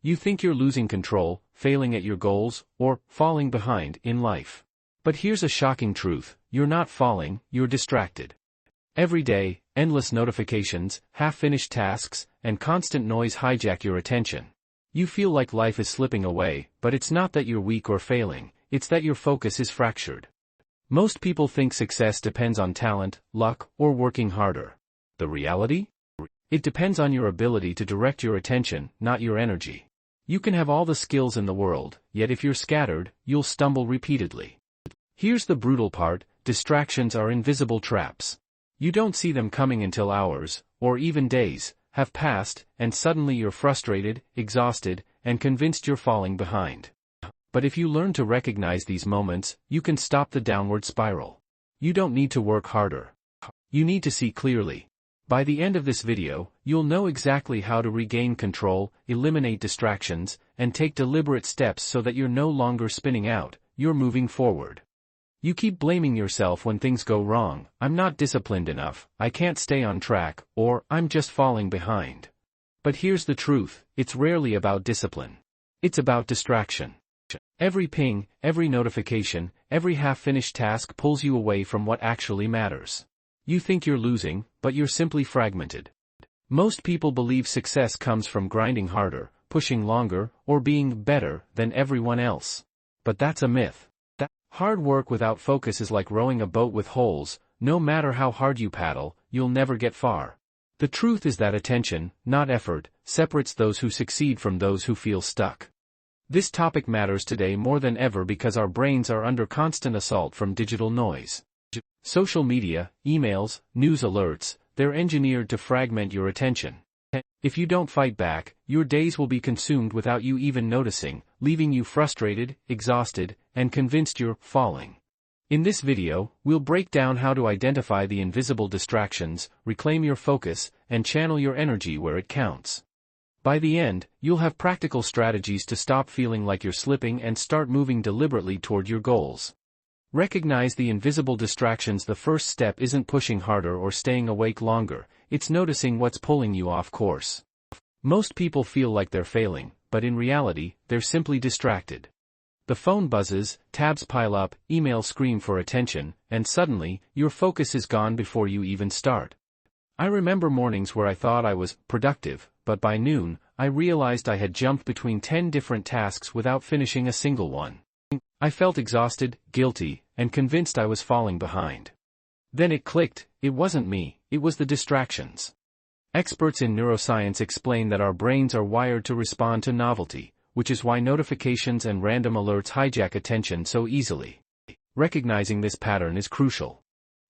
You think you're losing control, failing at your goals, or falling behind in life. But here's a shocking truth: you're not falling, you're distracted. Every day, endless notifications, half-finished tasks, and constant noise hijack your attention. You feel like life is slipping away, but it's not that you're weak or failing, it's that your focus is fractured. Most people think success depends on talent, luck, or working harder. The reality? It depends on your ability to direct your attention, not your energy. You can have all the skills in the world, yet if you're scattered, you'll stumble repeatedly. Here's the brutal part: distractions are invisible traps. You don't see them coming until hours, or even days, have passed, and suddenly you're frustrated, exhausted, and convinced you're falling behind. But if you learn to recognize these moments, you can stop the downward spiral. You don't need to work harder. You need to see clearly. By the end of this video, you'll know exactly how to regain control, eliminate distractions, and take deliberate steps so that you're no longer spinning out, you're moving forward. You keep blaming yourself when things go wrong: "I'm not disciplined enough, I can't stay on track," or "I'm just falling behind." But here's the truth: it's rarely about discipline. It's about distraction. Every ping, every notification, every half-finished task pulls you away from what actually matters. You think you're losing, but you're simply fragmented. Most people believe success comes from grinding harder, pushing longer, or being better than everyone else. But that's a myth. Hard work without focus is like rowing a boat with holes: no matter how hard you paddle, you'll never get far. The truth is that attention, not effort, separates those who succeed from those who feel stuck. This topic matters today more than ever because our brains are under constant assault from digital noise. Social media, emails, news alerts, they're engineered to fragment your attention. If you don't fight back, your days will be consumed without you even noticing, leaving you frustrated, exhausted, and convinced you're falling. In this video, we'll break down how to identify the invisible distractions, reclaim your focus, and channel your energy where it counts. By the end, you'll have practical strategies to stop feeling like you're slipping and start moving deliberately toward your goals. Recognize the invisible distractions. The first step isn't pushing harder or staying awake longer, it's noticing what's pulling you off course. Most people feel like they're failing, but in reality, they're simply distracted. The phone buzzes, tabs pile up, emails scream for attention, and suddenly, your focus is gone before you even start. I remember mornings where I thought I was productive, but by noon, I realized I had jumped between 10 different tasks without finishing a single one. I felt exhausted, guilty, and convinced I was falling behind. Then it clicked: it wasn't me, it was the distractions. Experts in neuroscience explain that our brains are wired to respond to novelty, which is why notifications and random alerts hijack attention so easily. Recognizing this pattern is crucial.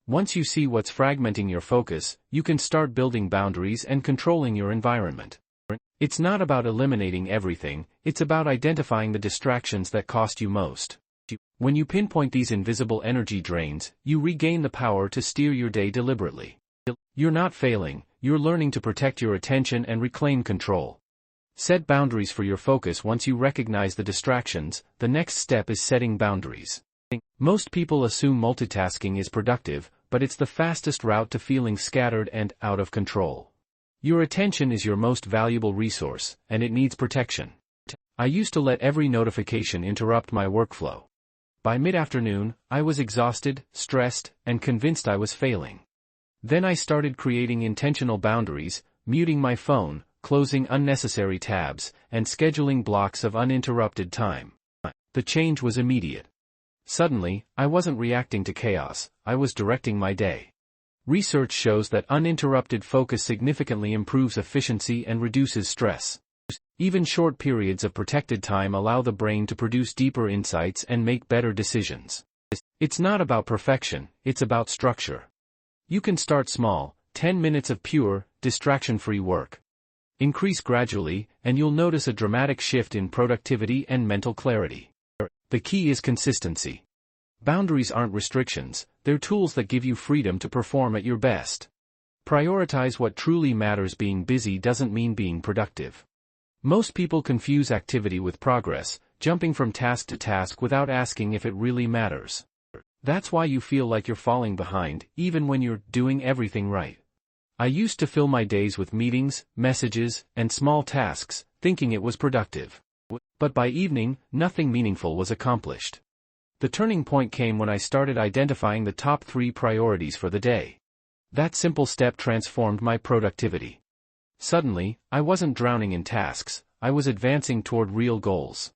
Once you see what's fragmenting your focus, you can start building boundaries and controlling your environment. It's not about eliminating everything, it's about identifying the distractions that cost you most. When you pinpoint these invisible energy drains, you regain the power to steer your day deliberately. You're not failing, you're learning to protect your attention and reclaim control. Set boundaries for your focus. Once you recognize the distractions, the next step is setting boundaries. Most people assume multitasking is productive, but it's the fastest route to feeling scattered and out of control. Your attention is your most valuable resource, and it needs protection. I used to let every notification interrupt my workflow. By mid-afternoon, I was exhausted, stressed, and convinced I was failing. Then I started creating intentional boundaries, muting my phone, closing unnecessary tabs, and scheduling blocks of uninterrupted time. The change was immediate. Suddenly, I wasn't reacting to chaos, I was directing my day. Research shows that uninterrupted focus significantly improves efficiency and reduces stress. Even short periods of protected time allow the brain to produce deeper insights and make better decisions. It's not about perfection, it's about structure. You can start small: 10 minutes of pure, distraction-free work. Increase gradually, and you'll notice a dramatic shift in productivity and mental clarity. The key is consistency. Boundaries aren't restrictions, they're tools that give you freedom to perform at your best. Prioritize what truly matters. Being busy doesn't mean being productive. Most people confuse activity with progress, jumping from task to task without asking if it really matters. That's why you feel like you're falling behind, even when you're doing everything right. I used to fill my days with meetings, messages, and small tasks, thinking it was productive. But by evening, nothing meaningful was accomplished. The turning point came when I started identifying the top 3 priorities for the day. That simple step transformed my productivity. Suddenly, I wasn't drowning in tasks, I was advancing toward real goals.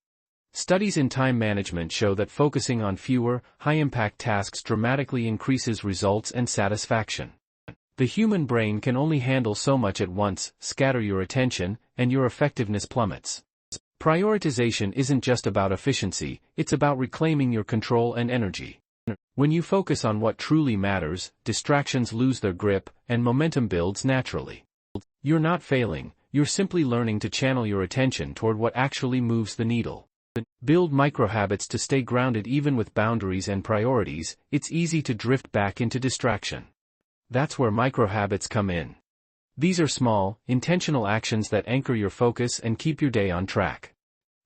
Studies in time management show that focusing on fewer, high-impact tasks dramatically increases results and satisfaction. The human brain can only handle so much at once. Scatter your attention, and your effectiveness plummets. Prioritization isn't just about efficiency, it's about reclaiming your control and energy. When you focus on what truly matters, distractions lose their grip, and momentum builds naturally. You're not failing, you're simply learning to channel your attention toward what actually moves the needle. Build microhabits to stay grounded even with boundaries and priorities. It's easy to drift back into distraction. That's where microhabits come in. These are small, intentional actions that anchor your focus and keep your day on track.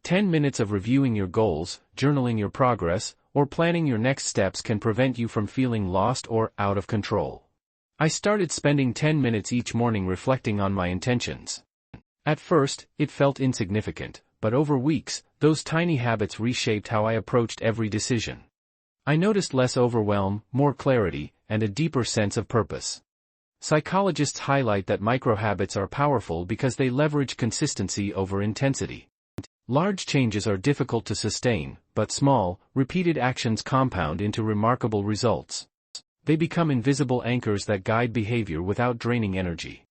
10 minutes of reviewing your goals, journaling your progress, or planning your next steps can prevent you from feeling lost or out of control. I started spending 10 minutes each morning reflecting on my intentions. At first, it felt insignificant, but over weeks, those tiny habits reshaped how I approached every decision. I noticed less overwhelm, more clarity, and a deeper sense of purpose. Psychologists highlight that microhabits are powerful because they leverage consistency over intensity. Large changes are difficult to sustain, but small, repeated actions compound into remarkable results. They become invisible anchors that guide behavior without draining energy.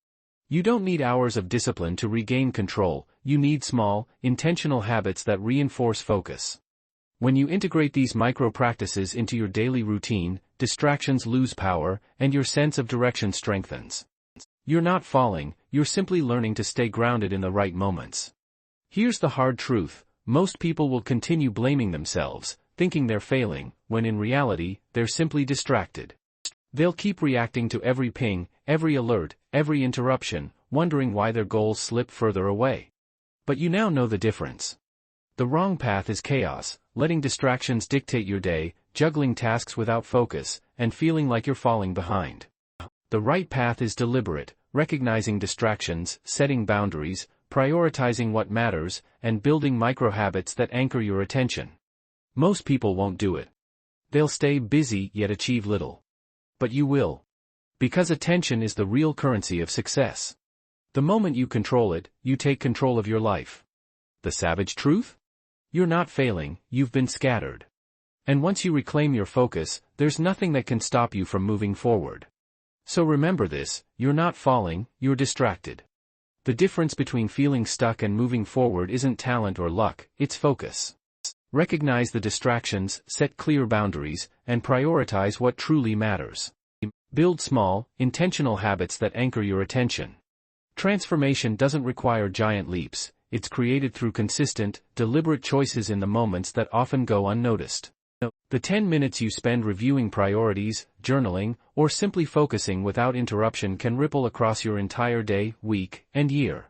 You don't need hours of discipline to regain control, you need small, intentional habits that reinforce focus. When you integrate these micro-practices into your daily routine, distractions lose power, and your sense of direction strengthens. You're not falling, you're simply learning to stay grounded in the right moments. Here's the hard truth: most people will continue blaming themselves, thinking they're failing, when in reality, they're simply distracted. They'll keep reacting to every ping, every alert, every interruption, wondering why their goals slip further away. But you now know the difference. The wrong path is chaos, letting distractions dictate your day, juggling tasks without focus, and feeling like you're falling behind. The right path is deliberate, recognizing distractions, setting boundaries, prioritizing what matters, and building microhabits that anchor your attention. Most people won't do it. They'll stay busy yet achieve little. But you will. Because attention is the real currency of success. The moment you control it, you take control of your life. The savage truth? You're not failing, you've been scattered. And once you reclaim your focus, there's nothing that can stop you from moving forward. So remember this: you're not falling, you're distracted. The difference between feeling stuck and moving forward isn't talent or luck, it's focus. Recognize the distractions, set clear boundaries, and prioritize what truly matters. Build small, intentional habits that anchor your attention. Transformation doesn't require giant leaps. It's created through consistent, deliberate choices in the moments that often go unnoticed. The 10 minutes you spend reviewing priorities, journaling, or simply focusing without interruption can ripple across your entire day, week, and year.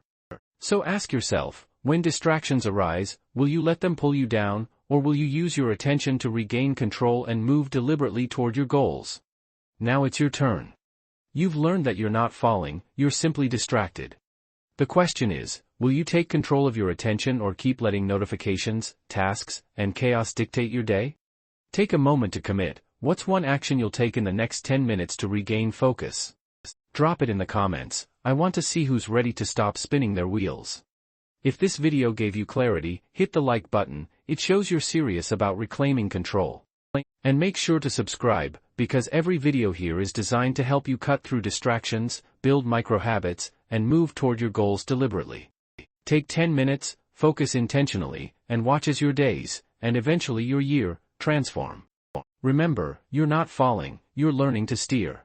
So ask yourself, when distractions arise, will you let them pull you down, or will you use your attention to regain control and move deliberately toward your goals? Now it's your turn. You've learned that you're not falling, you're simply distracted. The question is, will you take control of your attention or keep letting notifications, tasks, and chaos dictate your day? Take a moment to commit. What's one action you'll take in the next 10 minutes to regain focus? Drop it in the comments. I want to see who's ready to stop spinning their wheels. If this video gave you clarity, hit the like button. It shows you're serious about reclaiming control. And make sure to subscribe, because every video here is designed to help you cut through distractions, build microhabits, and move toward your goals deliberately. Take 10 minutes, focus intentionally, and watch as your days, and eventually your year, transform. Remember, you're not falling, you're learning to steer.